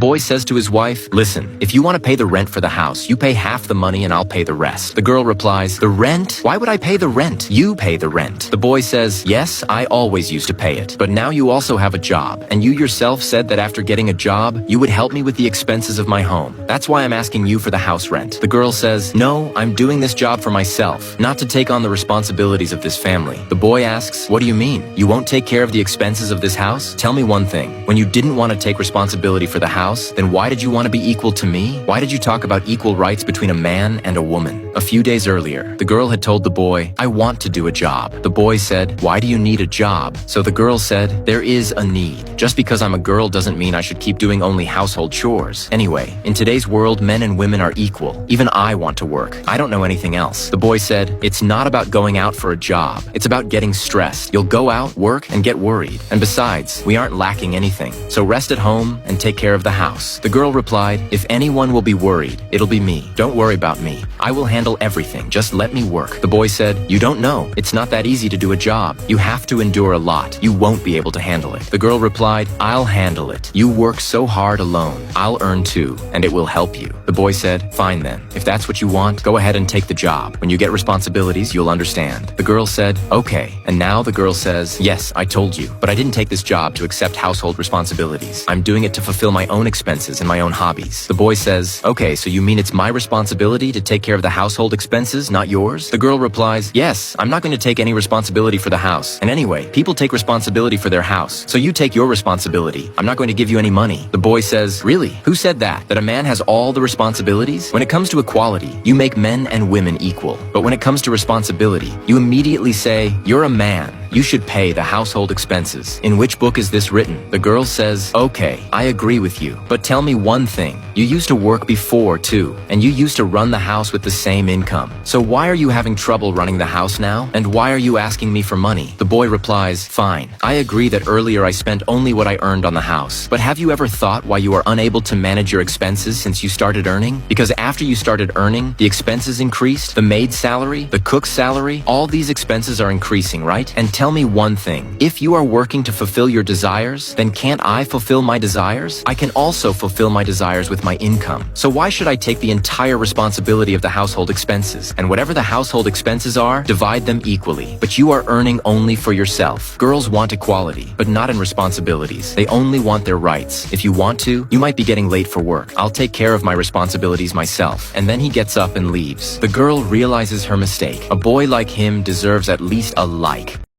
Boy says to his wife, "Listen, if you want to pay the rent for the house, you pay half the money and I'll pay the rest." The girl replies, "The rent? Why would I pay the rent? You pay the rent." The boy says, "Yes, I always used to pay it, but now you also have a job, and you yourself said that after getting a job, you would help me with the expenses of my home. That's why I'm asking you for the house rent." The girl says, "No, I'm doing this job for myself, not to take on the responsibilities of this family." The boy asks, "What do you mean? You won't take care of the expenses of this house? Tell me one thing. When you didn't want to take responsibility for the house, then why did you want to be equal to me? Why did you talk about equal rights between a man and a woman?" A few days earlier, the girl had told the boy, "I want to do a job." The boy said, "Why do you need a job?" So the girl said, "There is a need. Just because I'm a girl doesn't mean I should keep doing only household chores. Anyway, in today's world, men and women are equal. Even I want to work. I don't know anything else." The boy said, "It's not about going out for a job. It's about getting stressed. You'll go out, work, and get worried. And besides, we aren't lacking anything. So rest at home and take care of the house." The girl replied, "If anyone will be worried, it'll be me. Don't worry about me. I will handle everything. Just let me work." The boy said, "You don't know. It's not that easy to do a job. You have to endure a lot. You won't be able to handle it." The girl replied, "I'll handle it. You work so hard alone. I'll earn too, and it will help you." The boy said, "Fine then. If that's what you want, go ahead and take the job. When you get responsibilities, you'll understand." The girl said, "Okay." And now the girl says, "Yes, I told you, but I didn't take this job to accept household responsibilities. I'm doing it to fulfill my own expenses and my own hobbies." The boy says, "Okay, so you mean it's my responsibility to take care of the household expenses, not yours?" The girl replies, "Yes, I'm not going to take any responsibility for the house. And anyway, people take responsibility for their house, so you take your responsibility. I'm not going to give you any money." The boy says, "Really? Who said that? That a man has all the responsibilities? When it comes to equality, you make men and women equal. But when it comes to responsibility, you immediately say, 'You're a man. You should pay the household expenses. In which book is this written?'" The girl says, "Okay, I agree with you. But tell me one thing. You used to work before too, and you used to run the house with the same income. So why are you having trouble running the house now? And why are you asking me for money?" The boy replies, "Fine. I agree that earlier I spent only what I earned on the house. But have you ever thought why you are unable to manage your expenses since you started earning? Because after you started earning, the expenses increased, the maid's salary, the cook's salary, all these expenses are increasing, right? And tell me one thing. If you are working to fulfill your desires, then can't I fulfill my desires? I can also fulfill my desires with my income. So why should I take the entire responsibility of the household expenses? And whatever the household expenses are, divide them equally. But you are earning only for yourself. Girls want equality, but not in responsibilities. They only want their rights. If you want to, you might be getting late for work. I'll take care of my responsibilities myself." And then he gets up and leaves. The girl realizes her mistake. A boy like him deserves at least a like.